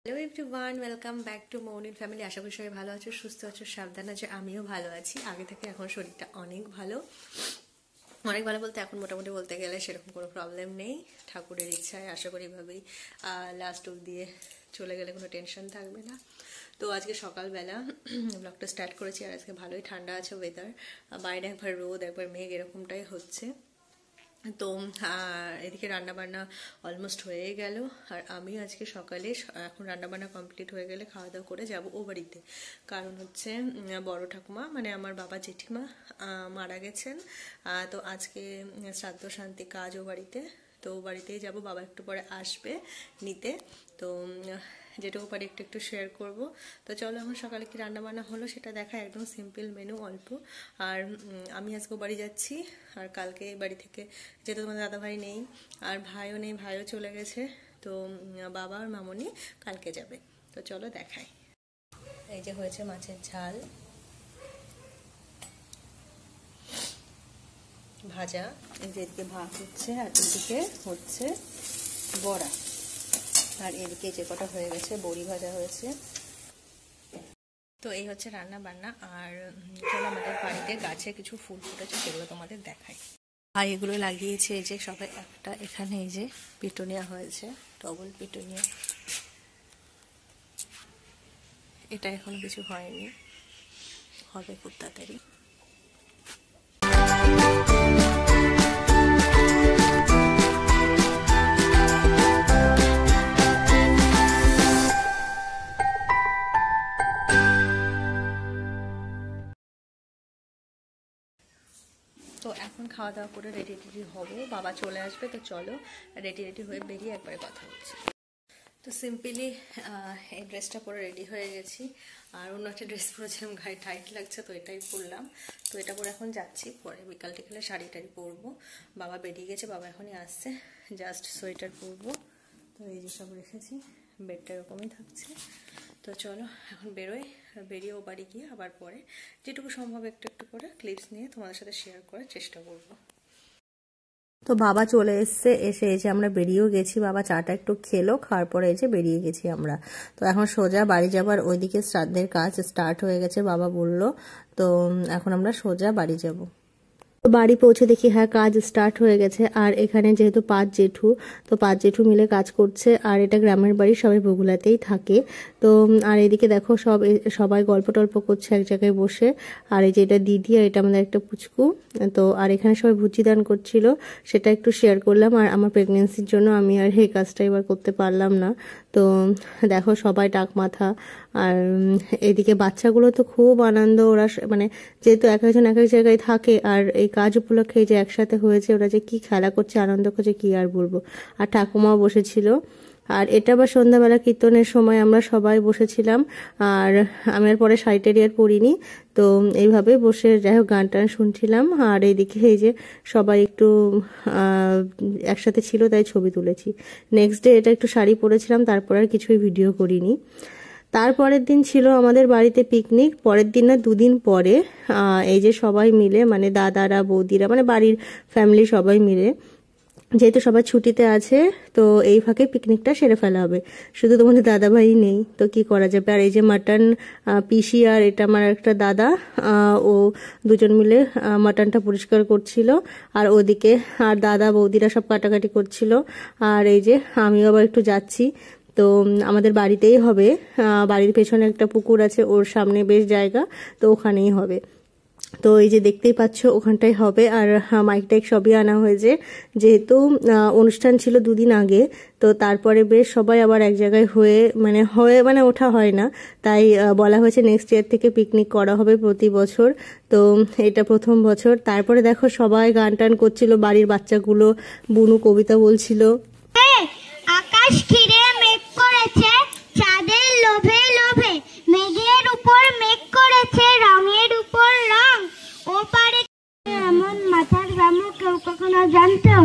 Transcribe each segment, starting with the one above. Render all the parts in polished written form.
Hello everyone, welcome back to মৌনির ফ্যামিলি। আশা করি সবাই ভালো আছো, সুস্থ আছো, সাবধান আছো। আমিও ভালো আছি। আগে থেকে এখন শরীরটা অনেক ভালো বলতে এখন মোটামুটি বলতে গেলে সেরকম কোনো প্রবলেম নেই। ঠাকুরের ইচ্ছায় আশা করি এভাবেই লাস্ট দিয়ে চলে গেলে কোনো টেনশন থাকবে না। তো আজকে সকালবেলা ব্লগটা স্টার্ট করেছি, আর আজকে ভালোই ঠান্ডা আছে ওয়েদার। বাইরে একবার রোদ একবার মেঘ এরকমটাই হচ্ছে। তো এদিকে রান্নাবান্না অলমোস্ট হয়ে গেল, আর আমি আজকে সকালে এখন রান্নাবান্না কমপ্লিট হয়ে গেলে খাওয়া দাওয়া করে যাব ও বাড়িতে। কারণ হচ্ছে বড় ঠাকুমা মানে আমার বাবা জেঠিমা মারা গেছেন। তো আজকে শ্রাদ্ধ শান্তি কাজ ও বাড়িতে, তো ও বাড়িতেই যাব। বাবা একটু পরে আসবে নিতে, তো যেটুকু পারি একটু একটু শেয়ার করব। তো চলো আমার সকালে কি রান্নাবান্না হলো সেটা দেখা। একদম সিম্পল মেনু, অল্প। আর আমি আজকে বাড়ি যাচ্ছি, আর কালকে বাড়ি থেকে যেহেতু তোমাদের দাদা ভাই নেই আর ভাইও নেই, ভাইও চলে গেছে, তো বাবা আর মামনি কালকে যাবে। তো চলো দেখাই। এই যে হয়েছে মাছের ঝাল, ভাজা, এই যে এদিকে ভাত হচ্ছে, আর এদিকে হচ্ছে বড়া, আর এদিকে যে কটা হয়ে গেছে বড়ি ভাজা হয়েছে। তো এই হচ্ছে রান্না বান্না। আর চলো আমাদের বাড়িতে গাছে কিছু ফুল ফুটেছে সেগুলো তোমাদের দেখাই। আর এগুলো লাগিয়েছে এই যে সবাই একটা, এখানে এই যে পিটুনিয়া হয়েছে, ডবল পিটুনিয়া। এটা এখনো কিছু হয়নি, হবে খুব তাড়াতাড়ি। তো এখন খাওয়া দাওয়া করে রেডি হবো, বাবা চলে আসবে। তো চলো রেডি হয়ে বেরিয়ে একবারে কথা হচ্ছে। তো সিম্পলি এই ড্রেসটা পরে রেডি হয়ে গেছি, আর অন্য একটা ড্রেস পরেছিলাম, গায়ে টাইট লাগছে তো এটাই পরলাম। তো এটা পরে এখন যাচ্ছি, পরে বিকাল টিকালে শাড়ি টাড়ি পরবো। বাবা বেরিয়ে গেছে, বাবা এখনই আসছে, জাস্ট সোয়েটার পরবো। তো এই যে সব রেখেছি, বেডটা এরকমই থাকছে। তো চলো এখন বেরোই, বেরিয়ে ও বাড়ি গিয়ে আবার পরে যেটুকু সম্ভব একটু একটু করে ক্লিপস নিয়ে তোমাদের সাথে শেয়ার করার চেষ্টা করবো। তো বাবা চলে এসছে, এসে আমরা বেরিয়েও গেছি। বাবা চাটা একটু খেলো, খাওয়ার পরে এসে বেরিয়ে গেছি আমরা। তো এখন সোজা বাড়ি যাবার, ওইদিকে শ্রাদ্ধের কাজ স্টার্ট হয়ে গেছে বাবা বললো। তো এখন আমরা সোজা বাড়ি যাব। বাড়ি পৌঁছে দেখি হ্যাঁ কাজ স্টার্ট হয়ে গেছে। আর এখানে যেহেতু 5 জেঠু, তো 5 জেঠু মিলে কাজ করছে। আর এটা গ্রামের বাড়ি, সবাই বগুলাতেই থাকে। তো আর এদিকে দেখো সবাই গল্প টল্প করছে এক জায়গায় বসে। আর এই যে এটা দিদি, আর এটা আমাদের একটা পুচকু। তো আর এখানে সবাই ভুচি দান করছিল, সেটা একটু শেয়ার করলাম। আর আমার প্রেগনেন্সির জন্য আমি আর এই কাজটা এবার করতে পারলাম না। তো দেখো সবাই টাক মাথা। আর এদিকে বাচ্চাগুলো তো খুব আনন্দ, ওরা মানে যেহেতু এক একজন এক এক জায়গায় থাকে, আর এই কাজ উপলক্ষে যে একসাথে হয়েছে, ওরা যে কি খেলা করছে আনন্দ করছে কি আর বলবো। আর ঠাকুমাও বসেছিল। আর এটা আবার সন্ধ্যাবেলা কীর্তনের সময় আমরা সবাই বসেছিলাম। আর আমি আর পরে শাড়ি টাড়ি আর পরিনি, তো এইভাবে বসে যাই হোক গান টান শুনছিলাম। আর এইদিকে এই যে সবাই একটু একসাথে ছিল তাই ছবি তুলেছি। নেক্সট ডে এটা একটু শাড়ি পরেছিলাম, তারপর আর কিছুই ভিডিও করিনি। তারপরের দিন ছিল আমাদের বাড়িতে পিকনিক। পরের দিন না 2 দিন পরে এই যে সবাই মিলে মানে দাদারা বৌদিরা মানে বাড়ির ফ্যামিলি সবাই মিলে, যেহেতু সবাই ছুটিতে আছে, তো এই ফাঁকে পিকনিকটা সেরে ফেলা হবে। শুধু তোমাদের দাদা ভাই নেই, তো কি করা যাবে। আর এই যে মাটন পিসি আর এটা আমার একটা দাদা, ও দুজন মিলে মাটনটা পরিষ্কার করছিল। আর ওদিকে আর দাদা বৌদিরা সব কাটাকাটি করছিল। আর এই যে আমিও আবার একটু যাচ্ছি। তো আমাদের বাড়িতেই হবে, বাড়ির পেছনে একটা পুকুর আছে, ওর সামনে বেশ জায়গা, তো ওখানেই হবে। তো এই যে দেখতেই পাচ্ছ ওখানটাই হবে। আর মাইক টাইক সবই আনা হয়েছে, যেহেতু অনুষ্ঠান ছিল 2 দিন আগে। তো তারপরে বেশ সবাই আবার এক জায়গায় হয়ে ওঠা হয় না, তাই বলা হয়েছে নেক্সট ইয়ার থেকে পিকনিক করা হবে প্রতি বছর। তো এটা প্রথম বছর। তারপরে দেখো সবাই গান টান করছিল, বাড়ির বাচ্চাগুলো। বুনু কবিতা বলছিল। আকাশ ঘিরে মেঘ করেছে চাঁদের লোভে লোভে, মেঘের উপর মেঘ করেছে রঙের উপর রং। ও পারে এমন মাথার ব্যামো কেউ কখনো জানতো?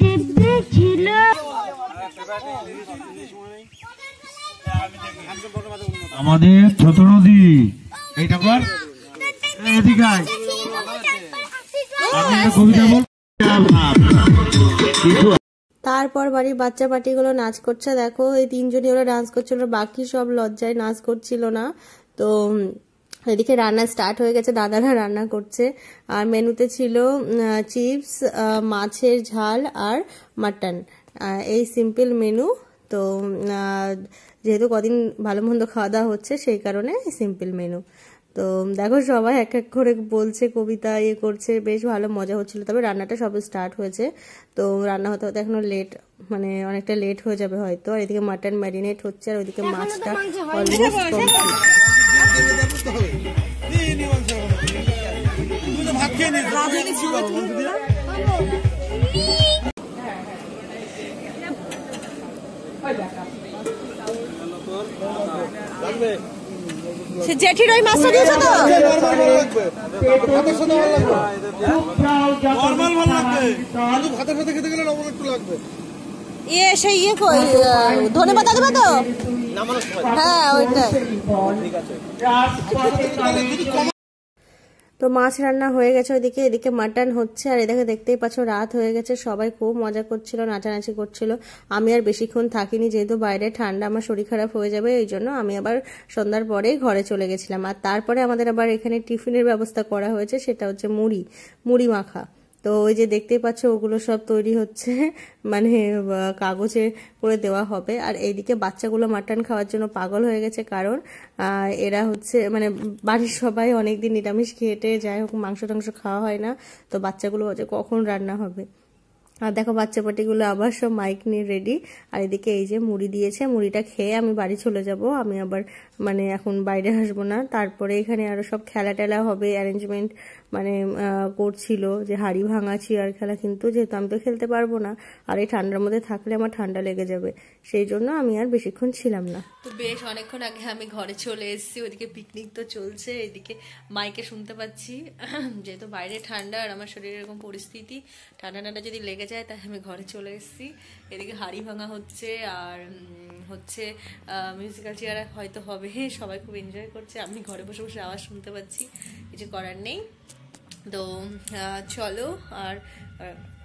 দিব্যি ছিল। আমাদের ছোট নদী এইটা কর এদিকে আমি কবিতা বল। তারপর বাড়ির বাচ্চা পার্টিগুলো নাচ করছে, দেখো এই তিনজনই ওরা ডান্স করছিল, বাকি সব লজ্জায় নাচ করছিল না। তো এদিকে রান্না স্টার্ট হয়ে গেছে, দাদারা রান্না করছে। আর মেনুতে ছিল চিপস, মাছের ঝাল আর মাটন, এই সিম্পল মেনু। তো যেহেতু কদিন ভালো মন্দ খাওয়া দাওয়া হচ্ছে সেই কারণে সিম্পল মেনু। তো দেখো সবাই এক এক করে বলছে, কবিতা ইয়ে করছে, বেশ ভালো মজা হচ্ছিল। তবে রান্নাটা সবে স্টার্ট হয়েছে, তো রান্না হতে হতে এখনো লেট, মানে অনেকটা লেট হয়ে যাবে হয়তো। আর এদিকে মাটন ম্যারিনেট হচ্ছে, আর ওইদিকে মাছটা অলমোস্ট সে জেঠির ওই মাছটা দিয়েছো তো? ইয়ে সেই ইয়ে কই ধনে পাতা দেবে তো? হ্যাঁ ওইটাই। তো মাছ রান্না হয়ে গেছে ওইদিকে, এদিকে মাটন হচ্ছে। আর এদিকে দেখতেই পাচ্ছ রাত হয়ে গেছে, সবাই খুব মজা করছিল, নাচানাচি করছিল। আমি আর বেশিক্ষণ থাকিনি, যেহেতু বাইরে ঠান্ডা, আমার শরীর খারাপ হয়ে যাবে, এই জন্য আমি আবার সন্ধ্যার পরে ঘরে চলে গেছিলাম। আর তারপরে আমাদের আবার এখানে টিফিনের ব্যবস্থা করা হয়েছে, সেটা হচ্ছে মুড়ি মাখা। তো ওই যে দেখতেই পাচ্ছ ওগুলো সব তৈরি হচ্ছে, মানে কাগজে করে দেওয়া হবে। আর এইদিকে বাচ্চাগুলো মাটন খাওয়ার জন্য পাগল হয়ে গেছে, কারণ এরা হচ্ছে মানে বাড়ির সবাই অনেকদিন নিরামিষ খেটে, যাই হোক মাংস টাংস খাওয়া হয় না। তো বাচ্চাগুলো হচ্ছে কখন রান্না হবে। আর দেখো বাচ্চা পাটিগুলো আবার সব মাইক নিয়ে রেডি। আর এদিকে এই যে মুড়ি দিয়েছে, মুড়িটা খেয়ে আমি বাড়ি চলে যাব, আমি আবার মানে এখন বাইরে আসবো না। তারপরে এখানে আরো সব খেলা টেলা হবে, অ্যারেঞ্জমেন্ট মানে করছিল, যে হাড়ি ভাঙা চেয়ার খেলা, কিন্তু যেহেতু আমি তো খেলতে পারবো না, আর এই ঠান্ডার মধ্যে থাকলে আমার ঠান্ডা লেগে যাবে, সেই জন্য আমি আর বেশিক্ষণ ছিলাম না। তো বেশ অনেকক্ষণ আগে আমি ঘরে চলে এসেছি, ওইদিকে পিকনিক তো চলছে, এদিকে মাইকে শুনতে পাচ্ছি, যেহেতু বাইরে ঠান্ডা আর আমার শরীরের এরকম পরিস্থিতি, ঠান্ডা ঠান্ডা যদি লেগে যায় তাই আমি ঘরে চলে এসেছি। এদিকে হাড়ি ভাঙা হচ্ছে, আর হচ্ছে মিউজিক্যাল চেয়ার হয়তো হবে, সবাই খুব এনজয় করছে, আমি ঘরে বসে বসে আওয়াজ শুনতে পাচ্ছি, কিছু করার নেই। তো চলো, আর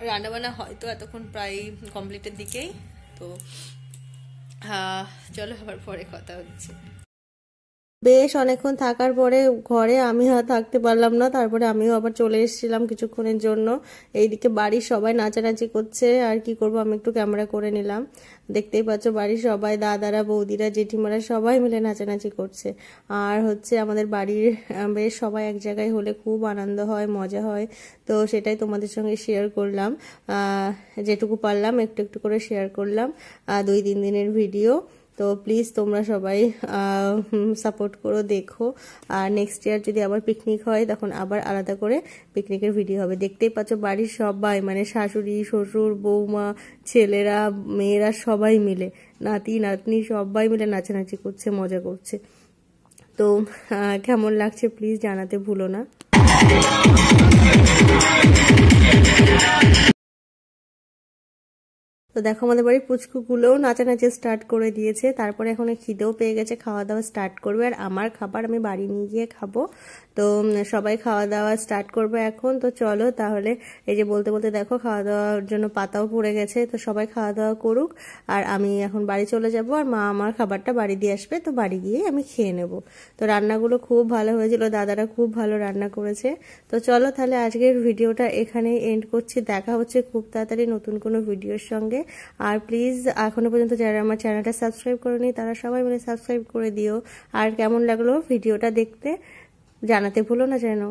রান্নাবান্না হয়তো এতক্ষণ প্রায় কমপ্লিটের দিকেই। তো চলো আবার পরে কথা হচ্ছে। বেশ অনেকক্ষণ থাকার পরে ঘরে আমি আর থাকতে পারলাম না, তারপরে আমিও আবার চলে এসেছিলাম কিছুক্ষণের জন্য। এইদিকে বাড়ির সবাই নাচানাচি করছে, আর কি করব, আমি একটু ক্যামেরা করে নিলাম। দেখতেই পাচ্ছ বাড়ির সবাই, দাদারা, বৌদিরা, জেঠিমারা সবাই মিলে নাচানাচি করছে। আর হচ্ছে আমাদের বাড়ির বেশ সবাই এক জায়গায় হলে খুব আনন্দ হয়, মজা হয়। তো সেটাই তোমাদের সঙ্গে শেয়ার করলাম, যেটুকু পারলাম একটু একটু করে শেয়ার করলাম, 2-3 দিনের ভিডিও। তো প্লিজ তোমরা সবাই সাপোর্ট করো, দেখো। আর নেক্সট ইয়ার যদি আবার পিকনিক হয় তখন আবার আলাদা করে পিকনিকের ভিডিও হবে। দেখতেই পাচ্ছ বাড়ির সবাই, মানে শাশুড়ি, শ্বশুর, বৌমা, ছেলেরা, মেয়েরা সবাই মিলে, নাতি নাতনি সবাই মিলে নাচানাচি করছে, মজা করছে। তো কেমন লাগছে প্লিজ জানাতে ভুলো না। তো দেখো আমাদের বাড়ির পুচকুগুলোও নাচানাচি স্টার্ট করে দিয়েছে। তারপরে এখন খিদেও পেয়ে গেছে, খাওয়া দাওয়া স্টার্ট করবে। আর আমার খাবার আমি বাড়ি নিয়ে গিয়ে খাবো। তো সবাই খাওয়া দাওয়া স্টার্ট করবে এখন। তো চলো তাহলে, এই যে বলতে বলতে দেখো খাওয়া দাওয়ার জন্য পাতাও পড়ে গেছে। তো সবাই খাওয়া দাওয়া করুক, আর আমি এখন বাড়ি চলে যাব, আর মা আমার খাবারটা বাড়ি দিয়ে আসবে, তো বাড়ি গিয়ে আমি খেয়ে নেব। তো রান্নাগুলো খুব ভালো হয়েছিল, দাদারা খুব ভালো রান্না করেছে। তো চলো তাহলে আজকের ভিডিওটা এখানেই এন্ড করছি। দেখা হচ্ছে খুব তাড়াতাড়ি নতুন কোনো ভিডিওর সঙ্গে। আর প্লিজ এখনো পর্যন্ত যারা আমার চ্যানেলটা সাবস্ক্রাইব করেনি তারা সবাই মিলে সাবস্ক্রাইব করে দিও। আর কেমন লাগলো ভিডিওটা দেখতে জানাতে ভুলো না যেন।